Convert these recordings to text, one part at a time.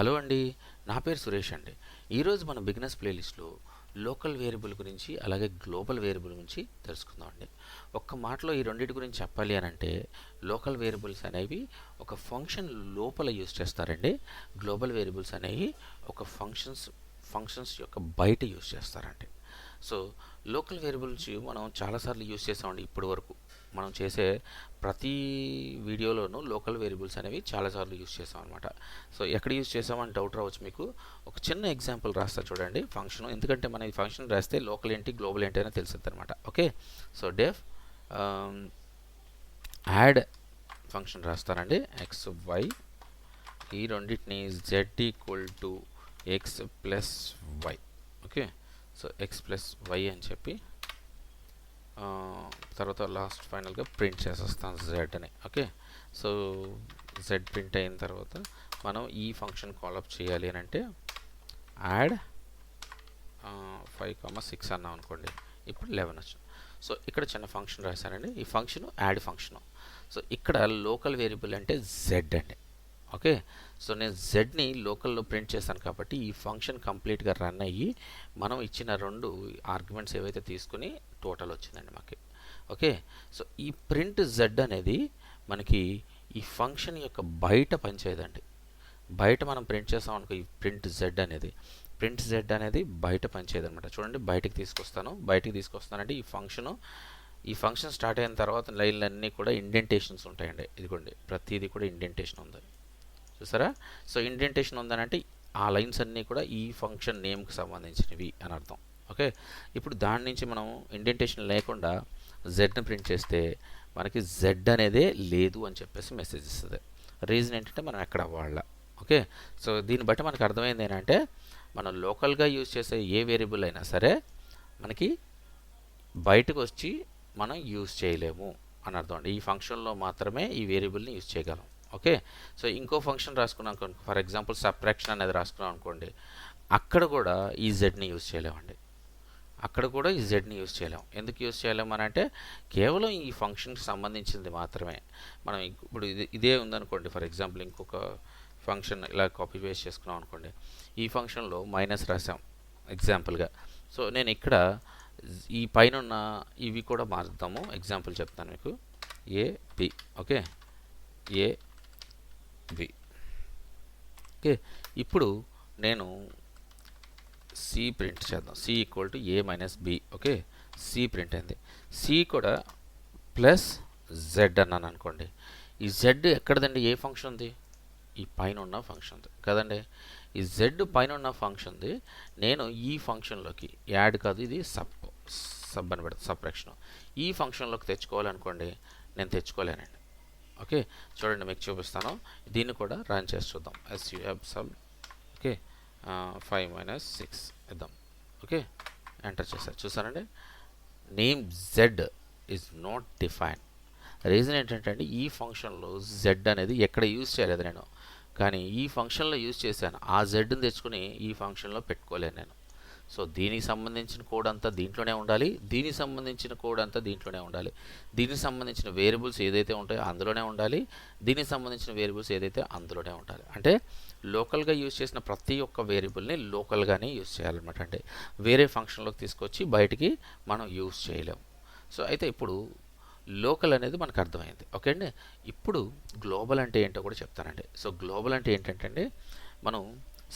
Hello అండి, నా పేరు సురేష్ అండి. ఈరోజు మన బిగినర్స్ ప్లేలిస్ట్లో లోకల్ వేరియబుల్ గురించి అలాగే గ్లోబల్ వేరియబుల్ గురించి తెలుసుకుందాం అండి. ఒక్క మాటలో ఈ రెండింటి గురించి చెప్పాలి అని అంటే లోకల్ వేరియబుల్స్ అనేవి ఒక ఫంక్షన్ లోపల యూజ్ చేస్తారండి. గ్లోబల్ వేరియబుల్స్ అనేవి ఒక ఫంక్షన్స్ యొక్క బయట యూజ్ చేస్తారండి. సో లోకల్ వేరియబుల్స్ మనం చాలాసార్లు యూజ్ చేసామండి. ఇప్పటి వరకు మనం చేసే ప్రతి వీడియోలోనూ లోకల్ వేరియబుల్స్ అనేవి చాలాసార్లు యూజ్ చేసాం అనమాట. సో ఎక్కడ యూజ్ చేసామని డౌట్ రావచ్చు మీకు. ఒక చిన్న ఎగ్జాంపుల్ రాస్తా చూడండి ఫంక్షన్, ఎందుకంటే మనం ఈ ఫంక్షన్ రాస్తే లోకల్ ఏంటి గ్లోబల్ ఏంటి అని తెలుస్తుంది అనమాట. Okay, so def add function రాస్తానండి. ఎక్స్ వై ఈ రెండింటిని z equal to x plus y. Okay, so x plus y అని చెప్పి తర్వాత లాస్ట్ ఫైనల్గా ప్రింట్ చేసేస్తాం జెడ్ అని. ఓకే, సో జెడ్ ప్రింట్ అయిన తర్వాత మనం ఈ ఫంక్షన్ కాలప్ చేయాలి అని అంటే యాడ్ 5,6 అన్నాం అనుకోండి, ఇప్పుడు 11 వచ్చింది. సో ఇక్కడ చిన్న ఫంక్షన్ రాశానండి. ఈ ఫంక్షన్ యాడ్ ఫంక్షను. సో ఇక్కడ లోకల్ వేరియబుల్ అంటే జెడ్ అండి. ఓకే, సో నేను జెడ్ని లోకల్లో ప్రింట్ చేశాను కాబట్టి ఈ ఫంక్షన్ కంప్లీట్గా రన్ అయ్యి మనం ఇచ్చిన రెండు ఆర్గ్యుమెంట్స్ ఏవైతే తీసుకుని టోటల్ వచ్చిందండి మాకు. ఓకే, సో ఈ ప్రింట్ జెడ్ అనేది మనకి ఈ ఫంక్షన్ యొక్క బయట పనిచేయదండి. బయట మనం ప్రింట్ చేసాం అనుకో, ఈ ప్రింట్ జెడ్ అనేది బయట పనిచేయదు అనమాట. చూడండి, బయటికి తీసుకొస్తానంటే ఈ ఫంక్షన్ స్టార్ట్ అయిన తర్వాత లైన్లన్నీ కూడా ఇండెంటేషన్స్ ఉంటాయండి. ఇదిగోండి, ప్రతిదీ కూడా ఇండెంటేషన్ ఉంది, చూసారా? సో ఇండెంటేషన్ ఉందనంటే ఆ లైన్స్ అన్నీ కూడా ఈ ఫంక్షన్ నేమ్కి సంబంధించినవి అని అర్థం. ఓకే, ఇప్పుడు దాని నుంచి మనం ఇండెంటేషన్ లేకుండా జెడ్ని ప్రింట్ చేస్తే మనకి జెడ్ అనేదే లేదు అని చెప్పేసి మెసేజ్ ఇస్తుంది. రీజన్ ఏంటంటే మనం ఎక్కడ వాడాల. ఓకే, సో దీన్ని బట్టి మనకు అర్థమైంది ఏంటంటే మనం లోకల్గా యూజ్ చేసే ఏ వేరియబుల్ అయినా సరే మనకి బయటకు వచ్చి మనం యూజ్ చేయలేము అని అర్థం అండి. ఈ ఫంక్షన్లో మాత్రమే ఈ వేరియబుల్ని యూజ్ చేయగలం. ఓకే, సో ఇంకో ఫంక్షన్ రాసుకున్నాం అనుకోండి, ఫర్ ఎగ్జాంపుల్ సబ్ట్రాక్షన్ అనేది రాసుకున్నాం అనుకోండి, అక్కడ కూడా ఈ జెడ్ని యూజ్ చేయలేమండి. ఎందుకు యూజ్ చేయలేము అని అంటే కేవలం ఈ ఫంక్షన్కి సంబంధించింది మాత్రమే. మనం ఇప్పుడు ఇదే ఉందనుకోండి, ఫర్ ఎగ్జాంపుల్ ఇంకొక ఫంక్షన్ ఇలా కాపీ పేస్ట్ చేసుకున్నాం అనుకోండి, ఈ ఫంక్షన్లో మైనస్ రాసాం ఎగ్జాంపుల్గా. సో నేను ఇక్కడ ఈ పైన ఉన్న ఇవి కూడా మారుద్దాము. ఎగ్జాంపుల్ చెప్తాను మీకు, A B. Okay, A B. Okay, ఇప్పుడు నేను సి ప్రింట్ చేద్దాం. C equal to A minus B. Okay, C print అయింది. సి కూడా ప్లస్ జెడ్ అన్నాను అనుకోండి, ఈ జెడ్ ఎక్కడదండి? ఏ ఫంక్షన్ ఉంది? ఈ పైన ఉన్న ఫంక్షన్ ఉంది కదండి. ఈ జెడ్ పైన ఉన్న ఫంక్షన్ ఉంది. నేను ఈ ఫంక్షన్లోకి యాడ్ కాదు, ఇది సబ్ అని పెడతాను, సబ్ట్రాక్షన్. ఈ ఫంక్షన్లోకి తెచ్చుకోవాలనుకోండి, నేను తెచ్చుకోలేనండి. ఓకే, చూడండి మీకు చూపిస్తాను. దీన్ని కూడా రన్ చేసి చూద్దాం. SUB sub. ఓకే, 5 - 6 ఇద్దాం. ఓకే, ఎంటర్ చేశారు, చూసారండి. Name Z is not define. Reason ఏంటంటే అండి, ఈ ఫంక్షన్లో జెడ్ అనేది ఎక్కడ యూజ్ చేయలేదు నేను, కానీ ఈ ఫంక్షన్లో యూజ్ చేశాను. ఆ జెడ్ని తెచ్చుకుని ఈ ఫంక్షన్లో పెట్టుకోలేను నేను. సో దీనికి సంబంధించిన కోడ్ అంతా దీంట్లోనే ఉండాలి, దీనికి సంబంధించిన కోడ్ అంతా దీంట్లోనే ఉండాలి, దీనికి సంబంధించిన వేరియబుల్స్ ఏదైతే ఉంటాయో అందులోనే ఉండాలి, దీనికి సంబంధించిన వేరియబుల్స్ ఏదైతే అందులోనే ఉండాలి. అంటే లోకల్గా యూజ్ చేసిన ప్రతి ఒక్క వేరియబుల్ని లోకల్గానే యూజ్ చేయాలన్నమాట. అంటే వేరే ఫంక్షన్లోకి తీసుకొచ్చి బయటికి మనం యూజ్ చేయలేము. సో అయితే ఇప్పుడు లోకల్ అనేది మనకు అర్థమైంది. ఓకే అండి, ఇప్పుడు గ్లోబల్ అంటే ఏంటో కూడా చెప్తానండి. సో గ్లోబల్ అంటే ఏంటంటే అండి, మనం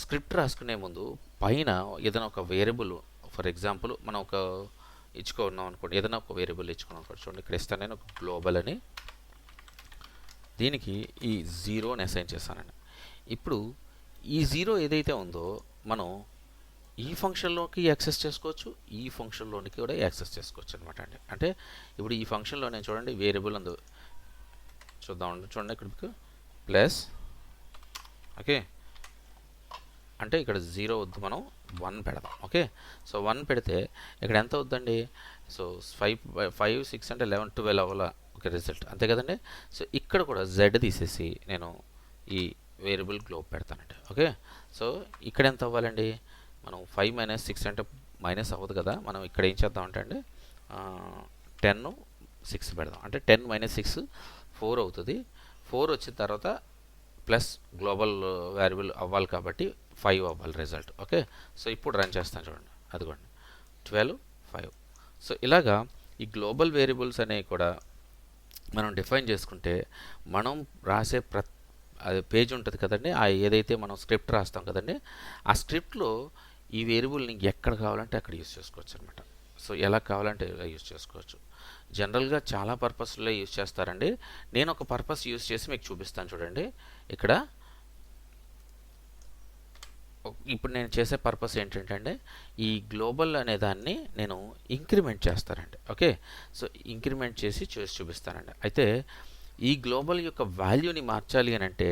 స్క్రిప్ట్ రాసుకునే ముందు పైన ఏదైనా ఒక వేరియబుల్, ఫర్ ఎగ్జాంపుల్ మనం ఒక ఇచ్చుకున్నాం అనుకోండి, ఏదైనా ఒక వేరియబుల్ ఇచ్చుకున్నాం అనుకోండి. చూడండి, ఇక్కడ ఇస్తాను నేను ఒక గ్లోబల్ అని, దీనికి ఈ 0 అని అసైన్ చేస్తానండి. ఇప్పుడు ఈ 0 ఏదైతే ఉందో మనం ఈ ఫంక్షన్లోకి యాక్సెస్ చేసుకోవచ్చు, ఈ ఫంక్షన్లోనికి కూడా యాక్సెస్ చేసుకోవచ్చు అనమాట అండి. అంటే ఇప్పుడు ఈ ఫంక్షన్లో నేను చూడండి వేరియబుల్ అందు చూద్దామండి. చూడండి ఇక్కడ మీకు ప్లస్. ఓకే, అంటే ఇక్కడ 0 వద్దు, మనం 1 పెడదాం. ఓకే, సో 1 పెడితే ఇక్కడ ఎంత అవుద్దండి? సో 5 6 అంటే 11 12 అవ్వాల. ఓకే, రిజల్ట్ అంతే కదండి. సో ఇక్కడ కూడా జెడ్ తీసేసి నేను ఈ వేరియబుల్ గ్లోబ్ పెడతానండి. ఓకే, సో ఇక్కడ ఎంత అవ్వాలండి? మనం 5 - 6 అంటే మైనస్ అవ్వదు కదా. మనం ఇక్కడ ఏం చేద్దాం అంటే అండి 10 6 పెడదాం. అంటే 10 - 6 4 అవుతుంది. 4 వచ్చిన తర్వాత ప్లస్ గ్లోబల్ వేరియబుల్ అవ్వాలి కాబట్టి 5 అవ్వాలి రిజల్ట్. ఓకే, సో ఇప్పుడు రన్ చేస్తాను చూడండి, అదిగోండి 12 5. సో ఇలాగా ఈ గ్లోబల్ వేరియబుల్స్ అనేవి కూడా మనం డిఫైన్ చేసుకుంటే మనం రాసే అది పేజ్ ఉంటుంది కదండి, ఆ ఏదైతే మనం స్క్రిప్ట్ రాస్తాం కదండి, ఆ స్క్రిప్ట్లో ఈ వేరియబుల్ని ఎక్కడ కావాలంటే అక్కడ యూస్ చేసుకోవచ్చు అనమాట. సో ఎలా కావాలంటే ఇలా యూస్ చేసుకోవచ్చు. జనరల్గా చాలా పర్పస్లో యూస్ చేస్తారండి. నేను ఒక పర్పస్ యూస్ చేసి మీకు చూపిస్తాను చూడండి. ఇక్కడ ఇప్పుడు నేను చేసే పర్పస్ ఏంటంటే ఈ గ్లోబల్ అనే దాన్ని నేను ఇంక్రిమెంట్ చేస్తానండి. ఓకే, సో ఇంక్రిమెంట్ చేసి చూపిస్తానండి. అయితే ఈ గ్లోబల్ యొక్క వాల్యూని మార్చాలి అని అంటే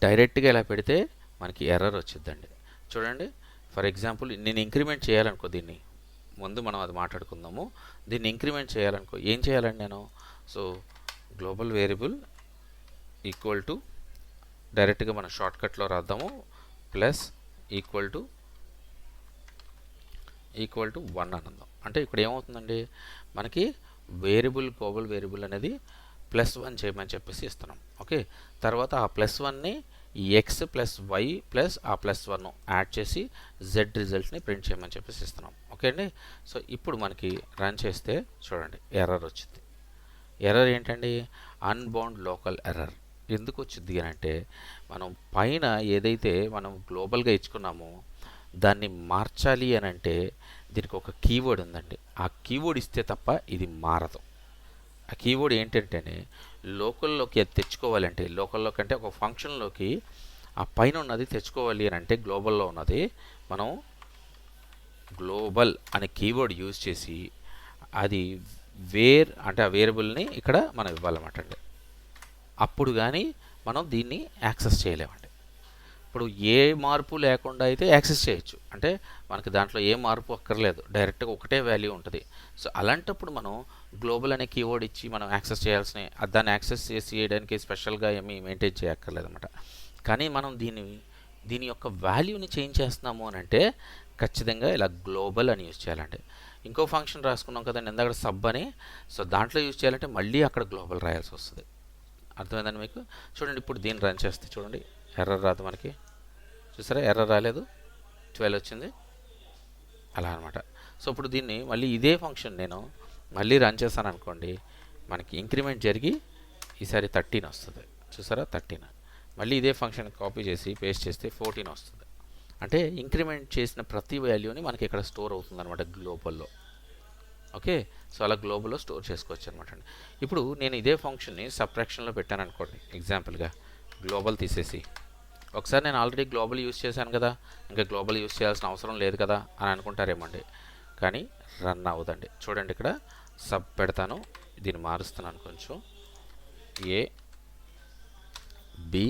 డైరెక్ట్గా ఇలా పెడితే మనకి ఎర్రర్ వచ్చిందండి. చూడండి, ఫర్ ఎగ్జాంపుల్ నేను ఇంక్రిమెంట్ చేయాలనుకో, దీన్ని ముందు మనం అది మాట్లాడుకుందాము. దీన్ని ఇంక్రిమెంట్ చేయాలనుకో ఏం చేయాలండి నేను? So global variable equal to డైరెక్ట్గా మనం షార్ట్కట్లో రాద్దాము, ప్లస్ ఈక్వల్ టు 1 అని అందాం. అంటే ఇక్కడ ఏమవుతుందండి, మనకి గ్లోబల్ వేరియబుల్ అనేది +1 చేయమని చెప్పేసి ఇస్తున్నాం. ఓకే, తర్వాత ఆ +1ని ఎక్స్ ప్లస్ వై ప్లస్ ఆ +1 యాడ్ చేసి జెడ్ రిజల్ట్ని ప్రింట్ చేయమని చెప్పేసి ఇస్తున్నాం. ఓకే అండి, సో ఇప్పుడు మనకి రన్ చేస్తే చూడండి ఎర్రర్ వచ్చింది. ఎర్రర్ ఏంటండి? Unbound local error. ఎందుకు వచ్చింది అని అంటే మనం పైన ఏదైతే మనం గ్లోబల్గా ఇచ్చుకున్నామో దాన్ని మార్చాలి అని అంటే దీనికి ఒక కీవర్డ్ ఉందండి. ఆ కీవర్డ్ ఇస్తే తప్ప ఇది మారదు. ఆ కీవర్డ్ ఏంటంటేనే లోకల్లోకి అది తెచ్చుకోవాలంటే, లోకల్లో కంటే ఒక ఫంక్షన్లోకి ఆ పైన ఉన్నది తెచ్చుకోవాలి అని అంటే గ్లోబల్లో ఉన్నది మనం గ్లోబల్ అనే కీవర్డ్ యూజ్ చేసి అది వేర్ అంటే ఆ వేరియబుల్ని ఇక్కడ మనం ఇవ్వాలన్నమాట అండి. అప్పుడు కానీ మనం దీన్ని యాక్సెస్ చేయలేమండి. ఇప్పుడు ఏ మార్పు లేకుండా అయితే యాక్సెస్ చేయొచ్చు, అంటే మనకి దాంట్లో ఏ మార్పు అక్కర్లేదు, డైరెక్ట్గా ఒకటే వాల్యూ ఉంటుంది. సో అలాంటప్పుడు మనం గ్లోబల్ అనే కీవర్డ్ ఇచ్చి మనం యాక్సెస్ చేయాల్సిన, దాన్ని యాక్సెస్ చేయడానికి స్పెషల్గా ఏమీ మెయింటైన్ చేయక్కర్లేదు అనమాట. కానీ మనం దీని యొక్క వాల్యూని చేంజ్ చేస్తున్నాము అని అంటే ఖచ్చితంగా ఇలా గ్లోబల్ అని యూజ్ చేయాలండి. ఇంకో ఫంక్షన్ రాసుకున్నాం కదండి ఇందాక సబ్ అని, సో దాంట్లో యూజ్ చేయాలంటే మళ్ళీ అక్కడ గ్లోబల్ రాయాల్సి వస్తుంది. అర్థమైందండి మీకు? చూడండి, ఇప్పుడు దీన్ని రన్ చేస్తే చూడండి ఎర్రర్ రాదు మనకి. చూసారా, ఎర్రర్ రాలేదు, 12 వచ్చింది అలా అనమాట. సో ఇప్పుడు దీన్ని మళ్ళీ ఇదే ఫంక్షన్ నేను మళ్ళీ రన్ చేస్తాను అనుకోండి, మనకి ఇంక్రిమెంట్ జరిగి ఈసారి 13 వస్తుంది. చూసారా 13. మళ్ళీ ఇదే ఫంక్షన్ కాపీ చేసి పేస్ట్ చేస్తే 14 వస్తుంది. అంటే ఇంక్రిమెంట్ చేసిన ప్రతి వాల్యూని మనకి ఇక్కడ స్టోర్ అవుతుంది అనమాట గ్లోబల్లో. ఓకే, సో అలా గ్లోబల్లో స్టోర్ చేసుకోవచ్చు అనమాట అండి. ఇప్పుడు నేను ఇదే ఫంక్షన్ని సబ్ట్రాక్షన్లో పెట్టాను అనుకోండి, ఎగ్జాంపుల్గా గ్లోబల్ తీసేసి, ఒకసారి నేను ఆల్రెడీ గ్లోబల్ యూజ్ చేశాను కదా, ఇంకా గ్లోబల్ యూజ్ చేయాల్సిన అవసరం లేదు కదా అని అనుకుంటారేమండి, కానీ రన్ అవ్వదండి. చూడండి, ఇక్కడ సబ్ పెడతాను, దీన్ని మారుస్తున్నాను కొంచెం, ఏ బి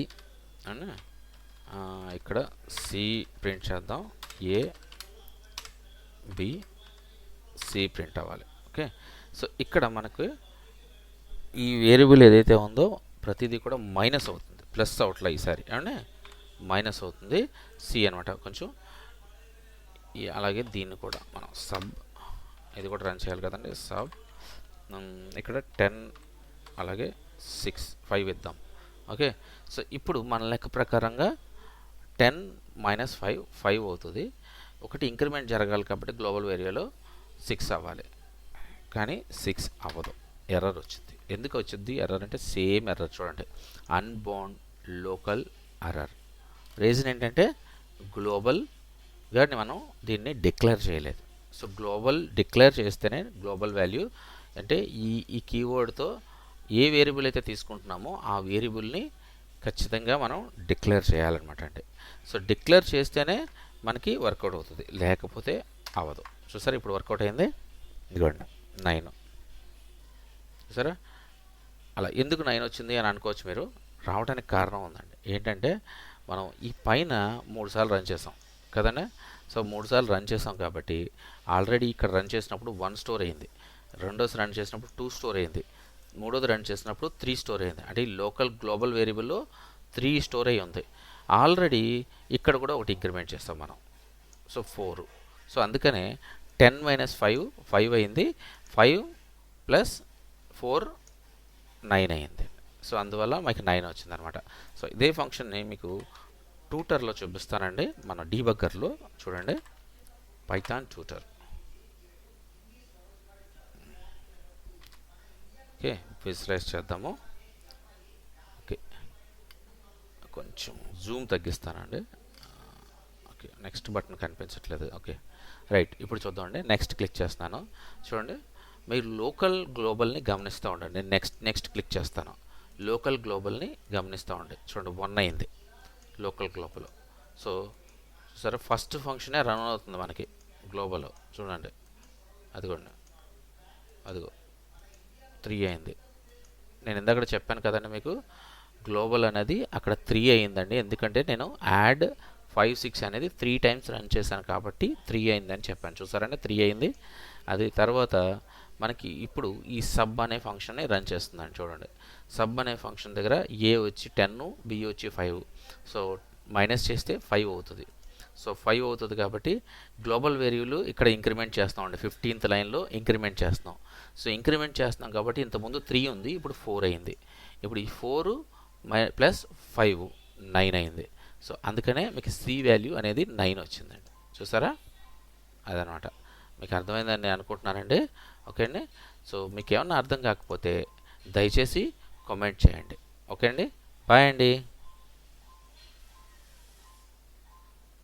అని ఇక్కడ సి ప్రింట్ చేద్దాం, ఏ బి సి ప్రింట్ అవ్వాలి. ఓకే, సో ఇక్కడ మనకు ఈ వేరియబుల్ ఏదైతే ఉందో ప్రతిదీ కూడా మైనస్ అవుతుంది, ప్లస్ అవుట్లా ఈసారి అంటే మైనస్ అవుతుంది సి అనమాట. కొంచెం అలాగే దీన్ని కూడా మనం సబ్, ఇది కూడా రన్ చేయాలి కదండి, సబ్ ఇక్కడ 10 అలాగే 6 5 ఇద్దాం. ఓకే, సో ఇప్పుడు మన లెక్క ప్రకారంగా 10 - 5 5 అవుతుంది. ఒకటి ఇంక్రిమెంట్ జరగాలి కాబట్టి గ్లోబల్ వేరియాలో 6 అవ్వాలి, కానీ 6 అవ్వదు, ఎర్రర్ వచ్చింది. ఎందుకు వచ్చింది ఎర్రర్ అంటే సేమ్ ఎర్రర్ చూడండి, అన్బౌండ్ లోకల్ ఎర్రర్. రీజన్ ఏంటంటే గ్లోబల్గా మనం దీన్ని డిక్లేర్ చేయలేదు. సో గ్లోబల్ డిక్లేర్ చేస్తేనే గ్లోబల్ వాల్యూ అంటే ఈ కీవర్డ్తో ఏ వేరియబుల్ అయితే తీసుకుంటున్నామో ఆ వేరియబుల్ని ఖచ్చితంగా మనం డిక్లేర్ చేయాలన్నమాట అండి. సో డిక్లేర్ చేస్తేనే మనకి వర్కౌట్ అవుతుంది, లేకపోతే అవ్వదు. చూసారా, ఇప్పుడు వర్కౌట్ అయింది, ఇదిగోండి 9. చూసారా, అలా ఎందుకు 9 వచ్చింది అని అనుకోవచ్చు మీరు. రావడానికి కారణం ఉందండి, ఏంటంటే మనం ఈ పైన 3 సార్లు రన్ చేసాం కదండి. సో 3 సార్లు రన్ చేసాం కాబట్టి ఆల్రెడీ ఇక్కడ రన్ చేసినప్పుడు 1 స్టోర్ అయింది, రెండోది రన్ చేసినప్పుడు 2 స్టోర్ అయింది, మూడోది రన్ చేసినప్పుడు 3 స్టోర్ అయింది. అంటే ఈ లోకల్ గ్లోబల్ వేరియబుల్లో 3 స్టోర్ అయ్యి ఉంది. ఆల్రెడీ ఇక్కడ కూడా ఒకటి ఇంక్రిమెంట్ చేస్తాం మనం, సో 4. సో అందుకనే 10 - 5 5 అయింది, 5 + 4 9 అయింది. సో అందువల్ల మీకు 9 వచ్చిందనమాట. సో ఇదే ఫంక్షన్ని మీకు ట్యూటర్లో చూపిస్తానండి, మన డీబగ్గర్లో చూడండి, పైథాన్ ట్యూటర్. ఓకే, విజువలైజ్ చేద్దాము. ఓకే, కొంచెం జూమ్ తగ్గిస్తానండి. ఓకే, నెక్స్ట్ బటన్ కనిపించట్లేదు. ఓకే, రైట్, ఇప్పుడు చూద్దామండి. నెక్స్ట్ క్లిక్ చేస్తున్నాను. చూడండి, మీరు లోకల్ గ్లోబల్ని గమనిస్తూ ఉండండి. నేను నెక్స్ట్ క్లిక్ చేస్తాను. లోకల్ గ్లోబల్ని గమనిస్తూ ఉండండి. చూడండి, 1 అయింది లోకల్ గ్లోబల్. సో సరే, ఫస్ట్ ఫంక్షనే రన్ అవుతుంది మనకి గ్లోబల్. చూడండి, అదిగోండి, అదిగో 3 అయింది. నేను ఇందాక చెప్పాను కదండి మీకు, గ్లోబల్ అనేది అక్కడ 3 అయిందండి. ఎందుకంటే నేను యాడ్ 5 6 అనేది 3 టైమ్స్ రన్ చేశాను కాబట్టి 3 అయిందని చెప్పాను. చూసారంటే 3 అయింది. అది తర్వాత మనకి ఇప్పుడు ఈ సబ్ అనే ఫంక్షన్ని రన్ చేస్తుందండి. చూడండి, సబ్ అనే ఫంక్షన్ దగ్గర ఏ వచ్చి 10, బి వచ్చి 5. సో మైనస్ చేస్తే 5 అవుతుంది. సో 5 అవుతుంది కాబట్టి గ్లోబల్ వేరియబుల్ ఇక్కడ ఇంక్రిమెంట్ చేస్తామండి. 15th లైన్లో ఇంక్రిమెంట్ చేస్తున్నాం. సో ఇంక్రిమెంట్ చేస్తున్నాం కాబట్టి ఇంతకుముందు 3 ఉంది, ఇప్పుడు 4 అయింది. ఇప్పుడు ఈ 4 ప్లస్ 5 9 అయింది. సో అందుకనే మీకు సి వాల్యూ అనేది 9 వచ్చిందండి. చూసారా, అదనమాట. మీకు అర్థమైందని నేను అనుకుంటున్నానండి. ఓకే అండి. సో మీకు ఏమన్నా అర్థం కాకపోతే దయచేసి కామెంట్ చేయండి. ఓకే అండి, బాయ్ అండి.